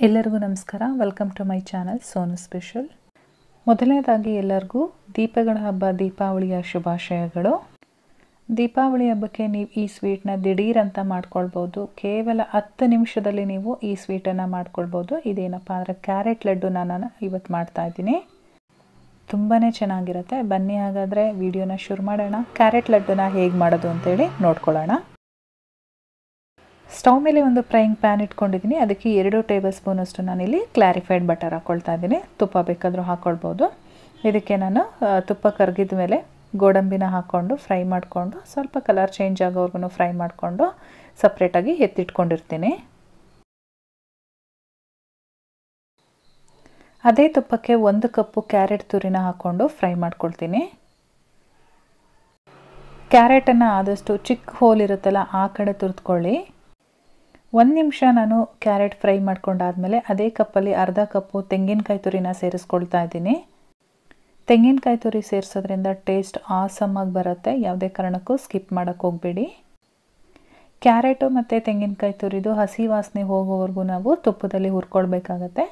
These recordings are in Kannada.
ಎಲ್ಲರಿಗೂ ನಮಸ್ಕಾರ. Welcome to my channel Sonu special. ಮೊದಲನೇದಾಗಿ ಎಲ್ಲರಿಗೂ ದೀಪಗಳ ಹಬ್ಬ ದೀಪಾವಳಿಯ ಶುಭಾಶಯಗಳು. ದೀಪಾವಳಿ ಹಬ್ಬಕ್ಕೆ ನೀವು ಈ ಸ್ವೀಟ್ನ ದಿಢೀರ್ ಅಂತ ಮಾಡ್ಕೊಳ್ಬೋದು. ಕೇವಲ 10 ನಿಮಿಷದಲ್ಲಿ ನೀವು ಈ ಸ್ವೀಟನ್ನು ಮಾಡ್ಕೊಳ್ಬೋದು. ಇದೇನಪ್ಪ ಅಂದರೆ ಕ್ಯಾರೆಟ್ ಲಡ್ಡುನ ನಾನು ಇವತ್ತು ಮಾಡ್ತಾ ಇದ್ದೀನಿ. ತುಂಬಾ ಚೆನ್ನಾಗಿರುತ್ತೆ. ಬನ್ನಿ ಹಾಗಾದರೆ ವಿಡಿಯೋನ ಶುರು ಮಾಡೋಣ. ಕ್ಯಾರೆಟ್ ಲಡ್ಡುನ ಹೇಗೆ ಮಾಡೋದು ಅಂತೇಳಿ ನೋಡ್ಕೊಳ್ಳೋಣ. ಸ್ಟವ್ ಮೇಲೆ ಒಂದು ಫ್ರೈಯಿಂಗ್ ಪ್ಯಾನ್ ಇಟ್ಕೊಂಡಿದ್ದೀನಿ. ಅದಕ್ಕೆ 2 ಟೇಬಲ್ ಸ್ಪೂನ್ ಅಷ್ಟು ನಾನಿಲ್ಲಿ ಕ್ಲಾರಿಫೈಡ್ ಬಟರ್ ಹಾಕ್ಕೊಳ್ತಾ ಇದ್ದೀನಿ. ತುಪ್ಪ ಬೇಕಾದರೂ ಹಾಕ್ಕೊಳ್ಬೋದು. ಇದಕ್ಕೆ ನಾನು ತುಪ್ಪ ಕರಗಿದ ಮೇಲೆ ಗೋಡಂಬಿನ ಹಾಕ್ಕೊಂಡು ಫ್ರೈ ಮಾಡಿಕೊಂಡು ಸ್ವಲ್ಪ ಕಲರ್ ಚೇಂಜ್ ಆಗೋವರೆಗೂ ಫ್ರೈ ಮಾಡಿಕೊಂಡು ಸಪ್ರೇಟಾಗಿ ಎತ್ತಿಟ್ಕೊಂಡಿರ್ತೀನಿ. ಅದೇ ತುಪ್ಪಕ್ಕೆ 1 ಕಪ್ಪು ಕ್ಯಾರೆಟ್ ತುರಿನ ಹಾಕ್ಕೊಂಡು ಫ್ರೈ ಮಾಡ್ಕೊಳ್ತೀನಿ. ಕ್ಯಾರೆಟನ್ನು ಆದಷ್ಟು ಚಿಕ್ಕ ಹೋಲ್ ಇರುತ್ತಲ್ಲ ಆ ಕಡೆ ತುರಿದುಕೊಳ್ಳಿ. 1 ನಿಮಿಷ ನಾನು ಕ್ಯಾರೆಟ್ ಫ್ರೈ ಮಾಡ್ಕೊಂಡಾದಮೇಲೆ ಅದೇ ಕಪ್ಪಲ್ಲಿ ಅರ್ಧ ಕಪ್ಪು ತೆಂಗಿನಕಾಯಿ ತುರಿನ ಸೇರಿಸ್ಕೊಳ್ತಾ ಇದ್ದೀನಿ. ತೆಂಗಿನಕಾಯಿ ತುರಿ ಸೇರಿಸೋದ್ರಿಂದ ಟೇಸ್ಟ್ ಆಸಮಾಗಿ ಬರುತ್ತೆ. ಯಾವುದೇ ಕಾರಣಕ್ಕೂ ಸ್ಕಿಪ್ ಮಾಡೋಕ್ಕೆ ಹೋಗಬೇಡಿ. ಕ್ಯಾರೆಟು ಮತ್ತು ತೆಂಗಿನಕಾಯಿ ತುರಿದು ಹಸಿ ವಾಸನೆ ಹೋಗೋವರೆಗೂ ನಾವು ತುಪ್ಪದಲ್ಲಿ ಹುರ್ಕೊಳ್ಬೇಕಾಗತ್ತೆ.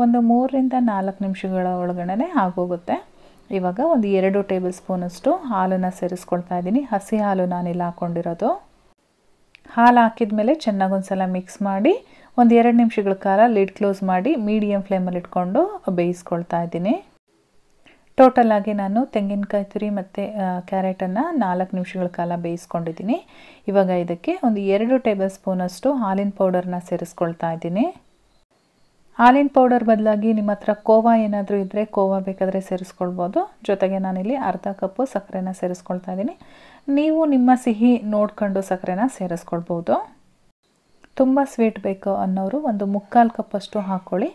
ಒಂದು 3 ರಿಂದ 4 ನಿಮಿಷಗಳ ಒಳಗಡೆ ಆಗೋಗುತ್ತೆ. ಇವಾಗ ಒಂದು 2 ಟೇಬಲ್ ಸ್ಪೂನಷ್ಟು ಹಾಲನ್ನು ಸೇರಿಸ್ಕೊಳ್ತಾ ಇದ್ದೀನಿ. ಹಸಿ ಹಾಲು ನಾನಿಲ್ಲ ಹಾಕ್ಕೊಂಡಿರೋದು. ಹಾಲು ಹಾಕಿದ ಮೇಲೆ ಚೆನ್ನಾಗಿ ಒಂದು ಸಲ ಮಿಕ್ಸ್ ಮಾಡಿ ಒಂದು 2 ನಿಮಿಷಗಳ ಕಾಲ ಲಿಡ್ ಕ್ಲೋಸ್ ಮಾಡಿ ಮೀಡಿಯಮ್ ಫ್ಲೇಮಲ್ಲಿ ಇಟ್ಕೊಂಡು ಬೇಯಿಸ್ಕೊಳ್ತಾ ಇದ್ದೀನಿ. ಟೋಟಲಾಗಿ ನಾನು ತೆಂಗಿನಕಾಯಿ ತುರಿ ಮತ್ತು ಕ್ಯಾರೆಟನ್ನು 4 ನಿಮಿಷಗಳ ಕಾಲ ಬೇಯಿಸ್ಕೊಂಡಿದ್ದೀನಿ. ಇವಾಗ ಇದಕ್ಕೆ ಒಂದು 2 ಟೇಬಲ್ ಸ್ಪೂನಷ್ಟು ಹಾಲಿನ ಪೌಡರ್ನ ಸೇರಿಸ್ಕೊಳ್ತಾ ಇದ್ದೀನಿ. ಹಾಲಿನ ಪೌಡರ್ ಬದಲಾಗಿ ನಿಮ್ಮ ಹತ್ರ ಕೋವಾ ಏನಾದರೂ ಇದ್ದರೆ ಕೋವಾ ಬೇಕಾದರೆ ಸೇರಿಸ್ಕೊಳ್ಬೋದು. ಜೊತೆಗೆ ನಾನಿಲ್ಲಿ ಅರ್ಧ ಕಪ್ಪು ಸಕ್ಕರೆನ ಸೇರಿಸ್ಕೊಳ್ತಾ ಇದ್ದೀನಿ. ನೀವು ನಿಮ್ಮ ಸಿಹಿ ನೋಡ್ಕೊಂಡು ಸಕ್ಕರೆನ ಸೇರಿಸ್ಕೊಳ್ಬೋದು. ತುಂಬ ಸ್ವೀಟ್ ಬೇಕು ಅನ್ನೋರು ಒಂದು 3/4 ಕಪ್ಪಷ್ಟು ಹಾಕ್ಕೊಳ್ಳಿ.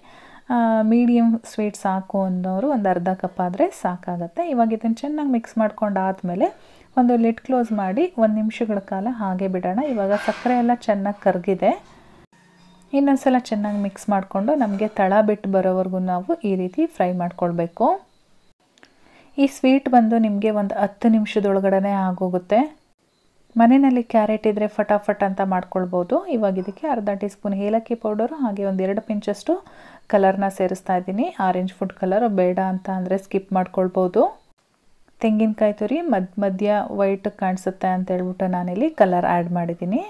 ಮೀಡಿಯಮ್ ಸ್ವೀಟ್ ಸಾಕು ಅನ್ನೋರು ಒಂದು ಅರ್ಧ ಕಪ್ ಆದರೆ ಸಾಕಾಗತ್ತೆ. ಇವಾಗ ಇದನ್ನು ಚೆನ್ನಾಗಿ ಮಿಕ್ಸ್ ಮಾಡ್ಕೊಂಡಾದಮೇಲೆ ಒಂದು ಲಿಡ್ ಕ್ಲೋಸ್ ಮಾಡಿ 1 ನಿಮಿಷಗಳ ಕಾಲ ಹಾಗೆ ಬಿಡೋಣ. ಇವಾಗ ಸಕ್ಕರೆ ಎಲ್ಲ ಚೆನ್ನಾಗಿ ಕರಗಿದೆ. ಇನ್ನೊಂದು ಸಲ ಚೆನ್ನಾಗಿ ಮಿಕ್ಸ್ ಮಾಡಿಕೊಂಡು ನಮಗೆ ತಳ ಬಿಟ್ಟು ಬರೋವರೆಗೂ ನಾವು ಈ ರೀತಿ ಫ್ರೈ ಮಾಡ್ಕೊಳ್ಬೇಕು. ಈ ಸ್ವೀಟ್ ಬಂದು ನಿಮಗೆ ಒಂದು 10 ನಿಮಿಷದೊಳಗಡೆ ಆಗೋಗುತ್ತೆ. ಮನೆಯಲ್ಲಿ ಕ್ಯಾರೆಟ್ ಇದ್ದರೆ ಫಟಾಫಟ್ ಅಂತ ಮಾಡ್ಕೊಳ್ಬೋದು. ಇವಾಗ ಇದಕ್ಕೆ ಅರ್ಧ ಟೀ ಸ್ಪೂನ್ ಏಲಕ್ಕಿ ಪೌಡರು ಹಾಗೆ ಒಂದು 2 ಪಿಂಚಷ್ಟು ಕಲರ್ನ ಸೇರಿಸ್ತಾ ಇದ್ದೀನಿ. ಆರೆಂಜ್ ಫುಡ್ ಕಲರ್ ಬೇಡ ಅಂತ ಅಂದರೆ ಸ್ಕಿಪ್ ಮಾಡ್ಕೊಳ್ಬೋದು. ತೆಂಗಿನಕಾಯಿ ತುರಿ ಮಧ್ಯ ವೈಟ್ ಕಾಣಿಸುತ್ತೆ ಅಂತ ಹೇಳ್ಬಿಟ್ಟು ನಾನಿಲ್ಲಿ ಕಲರ್ ಆ್ಯಡ್ ಮಾಡಿದ್ದೀನಿ.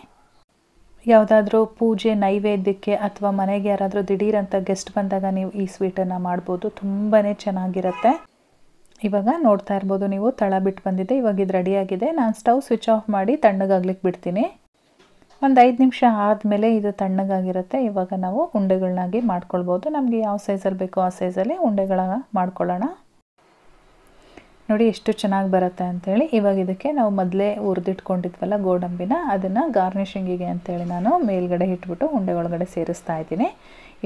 ಯಾವುದಾದ್ರೂ ಪೂಜೆ ನೈವೇದ್ಯಕ್ಕೆ ಅಥವಾ ಮನೆಗೆ ಯಾರಾದರೂ ದಿಢೀರ್ ಅಂತ ಗೆಸ್ಟ್ ಬಂದಾಗ ನೀವು ಈ ಸ್ವೀಟನ್ನು ಮಾಡ್ಬೋದು. ತುಂಬಾ ಚೆನ್ನಾಗಿರುತ್ತೆ. ಇವಾಗ ನೋಡ್ತಾ ಇರ್ಬೋದು ನೀವು ತಳ ಬಿಟ್ಟು ಬಂದಿದೆ. ಇವಾಗ ಇದು ರೆಡಿಯಾಗಿದೆ. ನಾನು ಸ್ಟವ್ ಸ್ವಿಚ್ ಆಫ್ ಮಾಡಿ ತಣ್ಣಗಾಗ್ಲಿಕ್ಕೆ ಬಿಡ್ತೀನಿ. ಒಂದು 5 ನಿಮಿಷ ಆದಮೇಲೆ ಇದು ತಣ್ಣಗಾಗಿರುತ್ತೆ. ಇವಾಗ ನಾವು ಉಂಡೆಗಳನ್ನಾಗಿ ಮಾಡ್ಕೊಳ್ಬೋದು. ನಮಗೆ ಯಾವ ಸೈಜಲ್ಲಿ ಬೇಕೋ ಆ ಸೈಜಲ್ಲಿ ಉಂಡೆಗಳನ್ನ ಮಾಡ್ಕೊಳ್ಳೋಣ. ನೋಡಿ ಎಷ್ಟು ಚೆನ್ನಾಗಿ ಬರುತ್ತೆ ಅಂಥೇಳಿ. ಇವಾಗ ಇದಕ್ಕೆ ನಾವು ಮೊದಲೇ ಹುರಿದಿಟ್ಕೊಂಡಿದ್ವಲ್ಲ ಗೋಡಂಬಿನ ಅದನ್ನು ಗಾರ್ನಿಷಿಂಗಿಗೆ ಅಂತೇಳಿ ನಾನು ಮೇಲ್ಗಡೆ ಇಟ್ಬಿಟ್ಟು ಉಂಡೆ ಒಳಗಡೆ ಸೇರಿಸ್ತಾ ಇದ್ದೀನಿ.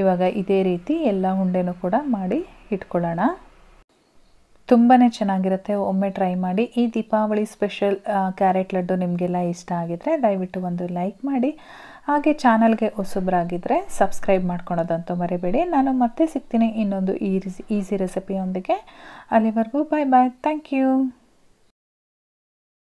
ಇವಾಗ ಇದೇ ರೀತಿ ಎಲ್ಲ ಉಂಡೆನೂ ಕೂಡ ಮಾಡಿ ಇಟ್ಕೊಳ್ಳೋಣ. ತುಂಬಾ ಚೆನ್ನಾಗಿರುತ್ತೆ. ಒಮ್ಮೆ ಟ್ರೈ ಮಾಡಿ. ಈ ದೀಪಾವಳಿ ಸ್ಪೆಷಲ್ ಕ್ಯಾರೆಟ್ ಲಡ್ಡು ನಿಮಗೆಲ್ಲ ಇಷ್ಟ ಆಗಿದ್ರೆ ದಯವಿಟ್ಟು ಒಂದು ಲೈಕ್ ಮಾಡಿ. ಹಾಗೆ ಚಾನಲ್ಗೆ ಹೊಸಬರಾಗಿದ್ದರೆ ಸಬ್ಸ್ಕ್ರೈಬ್ ಮಾಡ್ಕೊಳೋದಂತೂ ಮರಿಬೇಡಿ. ನಾನು ಮತ್ತೆ ಸಿಗ್ತೀನಿ ಇನ್ನೊಂದು ಈಸಿ ರೆಸಿಪಿಯೊಂದಿಗೆ. ಅಲ್ಲಿವರೆಗೂ ಬಾಯ್ ಬಾಯ್. Thank you.